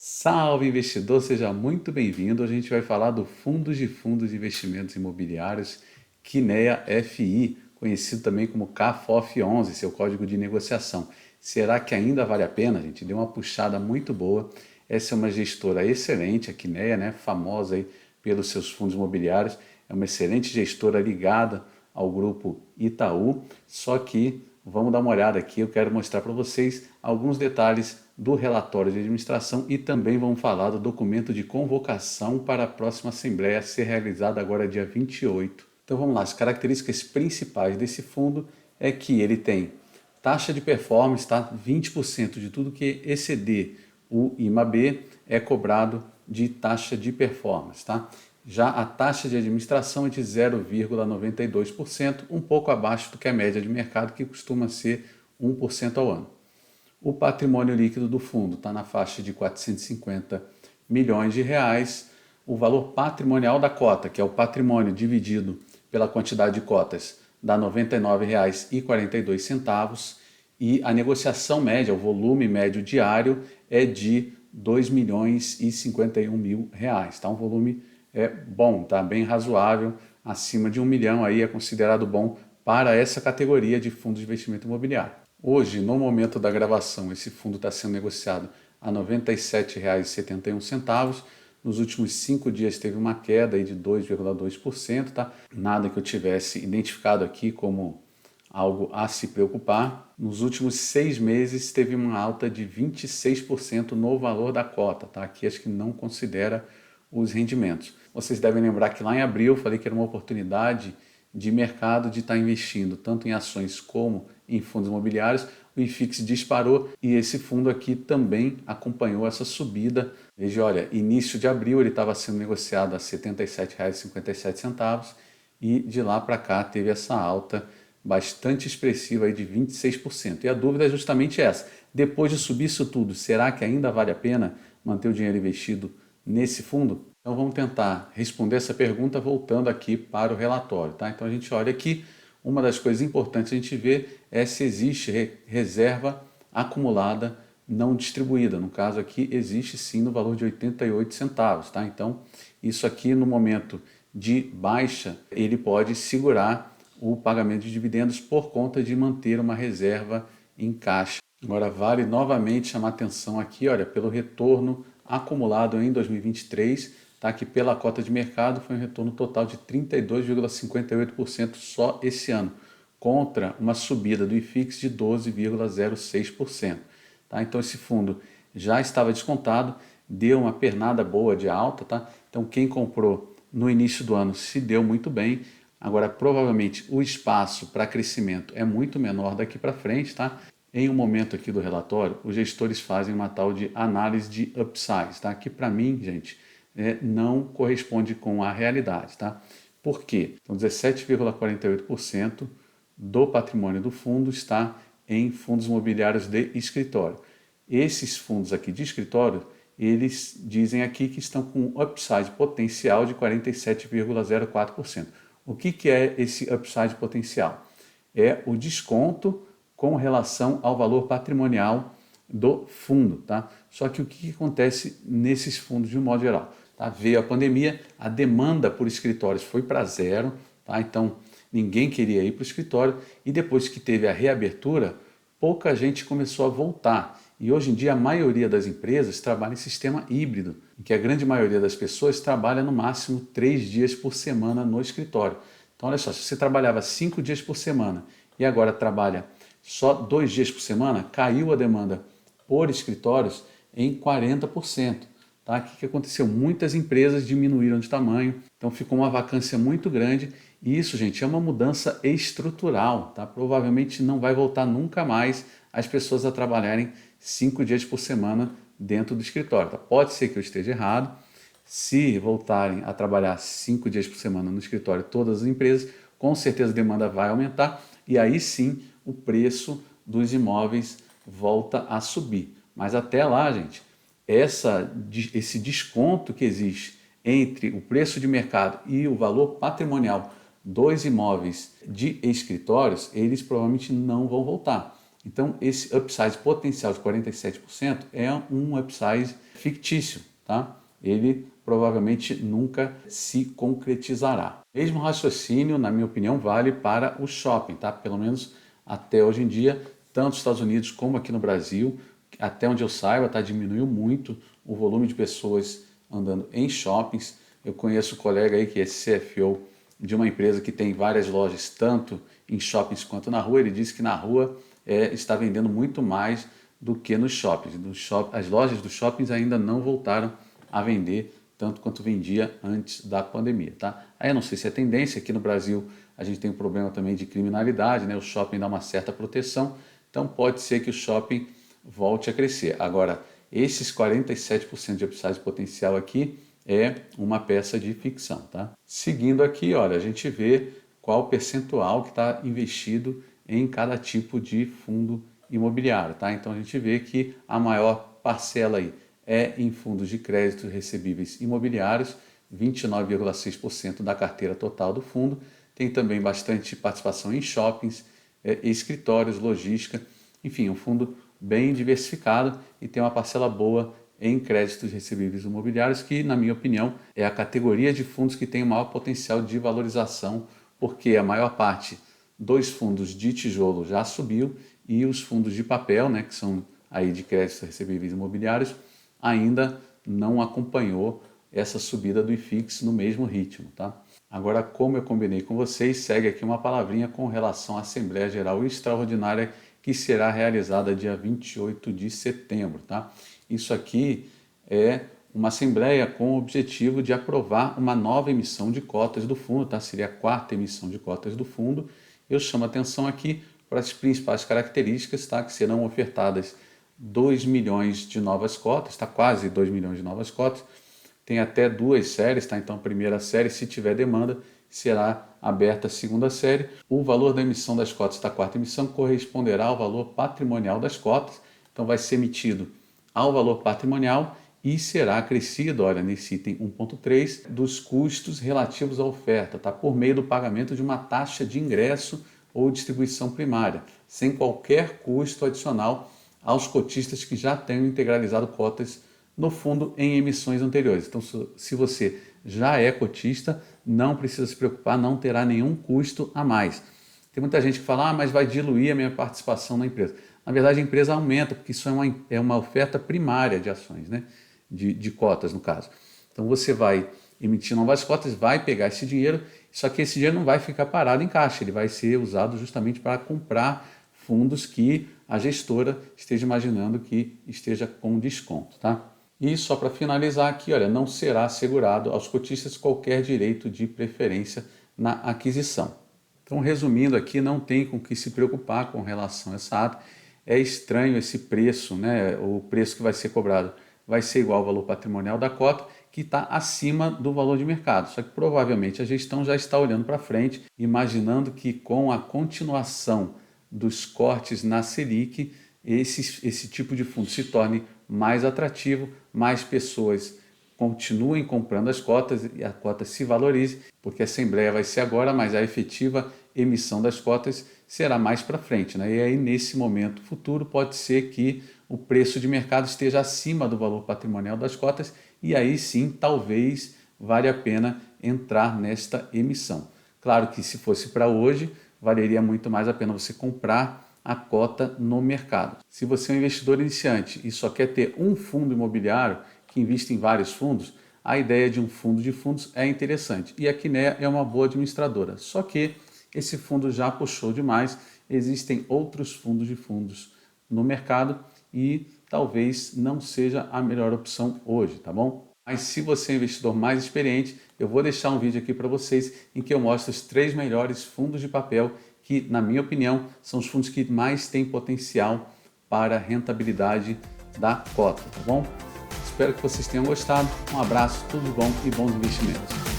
Salve investidor, seja muito bem-vindo. Hoje a gente vai falar do Fundos de Investimentos Imobiliários Kinea FI, conhecido também como CAFOF11, seu código de negociação. Será que ainda vale a pena? A gente deu uma puxada muito boa. Essa é uma gestora excelente, a Kinea, né? Famosa aí pelos seus fundos imobiliários. É uma excelente gestora ligada ao grupo Itaú, só que vamos dar uma olhada aqui, eu quero mostrar para vocês alguns detalhes do relatório de administração e também vamos falar do documento de convocação para a próxima Assembleia a ser realizada agora dia 28. Então vamos lá, as características principais desse fundo é que ele tem taxa de performance, tá? 20% de tudo que exceder o IMAB é cobrado de taxa de performance, tá? Já a taxa de administração é de 0,92%, um pouco abaixo do que a média de mercado, que costuma ser 1% ao ano. O patrimônio líquido do fundo está na faixa de 450 milhões de reais. O valor patrimonial da cota, que é o patrimônio dividido pela quantidade de cotas, dá R$ 99,42. E a negociação média, o volume médio diário, é de 2 milhões e 51 mil reais. Tá? Um volume bom, tá? Bem razoável, acima de 1 milhão aí é considerado bom para essa categoria de fundos de investimento imobiliário. Hoje, no momento da gravação, esse fundo está sendo negociado a R$ 97,71. Nos últimos 5 dias teve uma queda aí de 2,2%, tá? Nada que eu tivesse identificado aqui como algo a se preocupar. Nos últimos 6 meses teve uma alta de 26% no valor da cota, tá? Aqui acho que não considera os rendimentos. Vocês devem lembrar que lá em abril eu falei que era uma oportunidade de mercado de estar investindo tanto em ações como em fundos imobiliários. O IFIX disparou e esse fundo aqui também acompanhou essa subida. Veja, olha, início de abril ele estava sendo negociado a R$ 77,57 e de lá para cá teve essa alta bastante expressiva aí de 26%. E a dúvida é justamente essa: depois de subir isso tudo, será que ainda vale a pena manter o dinheiro investido nesse fundo? Então vamos tentar responder essa pergunta voltando aqui para o relatório, tá? Então a gente olha aqui, uma das coisas importantes a gente ver é se existe reserva acumulada não distribuída. No caso aqui existe sim no valor de 88 centavos, tá? Então isso aqui no momento de baixa ele pode segurar o pagamento de dividendos por conta de manter uma reserva em caixa. Agora vale novamente chamar atenção aqui, olha, pelo retorno acumulado em 2023, tá? Que pela cota de mercado foi um retorno total de 32,58% só esse ano, contra uma subida do IFIX de 12,06%. Tá? Então esse fundo já estava descontado, deu uma pernada boa de alta, tá? Então quem comprou no início do ano se deu muito bem. Agora provavelmente o espaço para crescimento é muito menor daqui para frente, tá? Em um momento aqui do relatório, os gestores fazem uma tal de análise de upsize, tá? Que para mim, gente, não corresponde com a realidade, tá? Por quê? Então 17,48% do patrimônio do fundo está em fundos imobiliários de escritório. Esses fundos aqui de escritório, eles dizem aqui que estão com upside potencial de 47,04%. O que é esse upside potencial? É o desconto com relação ao valor patrimonial do fundo, tá? Só que o que acontece nesses fundos de um modo geral? Tá? Veio a pandemia, a demanda por escritórios foi para zero, tá? Então ninguém queria ir para o escritório e depois que teve a reabertura, pouca gente começou a voltar. E hoje em dia a maioria das empresas trabalha em sistema híbrido, em que a grande maioria das pessoas trabalha no máximo 3 dias por semana no escritório. Então olha só, se você trabalhava 5 dias por semana e agora trabalha só 2 dias por semana, caiu a demanda por escritórios em 40%. Tá? O que aconteceu? Muitas empresas diminuíram de tamanho, então ficou uma vacância muito grande e isso, gente, é uma mudança estrutural. Tá? Provavelmente não vai voltar nunca mais as pessoas a trabalharem 5 dias por semana dentro do escritório. Tá? Pode ser que eu esteja errado. Se voltarem a trabalhar 5 dias por semana no escritório todas as empresas, com certeza a demanda vai aumentar e aí sim o preço dos imóveis volta a subir. Mas até lá, gente, esse desconto que existe entre o preço de mercado e o valor patrimonial dos imóveis de escritórios, eles provavelmente não vão voltar. Então, esse upsize potencial de 47% é um upsize fictício, tá? Ele provavelmente nunca se concretizará. Mesmo raciocínio, na minha opinião, vale para o shopping, tá? Pelo menos até hoje em dia, tanto nos Estados Unidos como aqui no Brasil, até onde eu saiba, tá? Diminuiu muito o volume de pessoas andando em shoppings. Eu conheço um colega aí que é CFO de uma empresa que tem várias lojas, tanto em shoppings quanto na rua. Ele disse que na rua está vendendo muito mais do que nos shoppings. As lojas dos shoppings ainda não voltaram a vender tanto quanto vendia antes da pandemia, tá? Aí eu não sei se é tendência, aqui no Brasil a gente tem um problema também de criminalidade, né? O shopping dá uma certa proteção, então pode ser que o shopping volte a crescer. Agora, esses 47% de upside potencial aqui é uma peça de ficção, tá? Seguindo aqui, olha, a gente vê qual o percentual que está investido em cada tipo de fundo imobiliário, tá? Então a gente vê que a maior parcela aí é em fundos de crédito recebíveis imobiliários, 29,6% da carteira total do fundo. Tem também bastante participação em shoppings, escritórios, logística, enfim, um fundo bem diversificado e tem uma parcela boa em créditos recebíveis imobiliários, que, na minha opinião, é a categoria de fundos que tem o maior potencial de valorização, porque a maior parte dos fundos de tijolo já subiu e os fundos de papel, né, que são aí de créditos recebíveis imobiliários, ainda não acompanhou essa subida do IFIX no mesmo ritmo, tá? Agora, como eu combinei com vocês, segue aqui uma palavrinha com relação à Assembleia Geral Extraordinária que será realizada dia 28 de setembro, tá? Isso aqui é uma assembleia com o objetivo de aprovar uma nova emissão de cotas do fundo, tá? Seria a quarta emissão de cotas do fundo. Eu chamo a atenção aqui para as principais características, tá? Que serão ofertadas 2 milhões de novas cotas, tá? Quase 2 milhões de novas cotas. Tem até 2 séries, tá? Então a primeira série, se tiver demanda, será aberta a segunda série. O valor da emissão das cotas da quarta emissão corresponderá ao valor patrimonial das cotas. Então vai ser emitido ao valor patrimonial e será acrescido, olha, nesse item 1.3, dos custos relativos à oferta, tá? Por meio do pagamento de uma taxa de ingresso ou distribuição primária, sem qualquer custo adicional aos cotistas que já tenham integralizado cotas no fundo em emissões anteriores. Então, se você já é cotista, não precisa se preocupar, não terá nenhum custo a mais. Tem muita gente que fala, mas vai diluir a minha participação na empresa. Na verdade, a empresa aumenta, porque isso é uma oferta primária de ações, né? De cotas, no caso. Então, você vai emitir novas cotas, vai pegar esse dinheiro, só que esse dinheiro não vai ficar parado em caixa, ele vai ser usado justamente para comprar fundos que a gestora esteja imaginando que esteja com desconto, tá? E só para finalizar aqui, olha, não será assegurado aos cotistas qualquer direito de preferência na aquisição. Então, resumindo aqui, não tem com que se preocupar com relação a essa ata. É estranho esse preço, né? O preço que vai ser cobrado vai ser igual ao valor patrimonial da cota, que está acima do valor de mercado. Só que provavelmente a gestão já está olhando para frente, imaginando que com a continuação dos cortes na Selic, esse tipo de fundo se torne mais atrativo, mais pessoas continuem comprando as cotas e a cota se valorize, porque a assembleia vai ser agora, mas a efetiva emissão das cotas será mais para frente, né? E aí, nesse momento futuro, pode ser que o preço de mercado esteja acima do valor patrimonial das cotas e aí sim, talvez valha a pena entrar nesta emissão. Claro que se fosse para hoje, valeria muito mais a pena você comprar a cota no mercado. Se você é um investidor iniciante e só quer ter um fundo imobiliário que investe em vários fundos, a ideia de um fundo de fundos é interessante. E a Kinea é uma boa administradora. Só que esse fundo já puxou demais, existem outros fundos de fundos no mercado e talvez não seja a melhor opção hoje, tá bom? Mas se você é um investidor mais experiente, eu vou deixar um vídeo aqui para vocês em que eu mostro os 3 melhores fundos de papel que, na minha opinião, são os fundos que mais têm potencial para a rentabilidade da cota, tá bom? Espero que vocês tenham gostado. Um abraço, tudo bom e bons investimentos.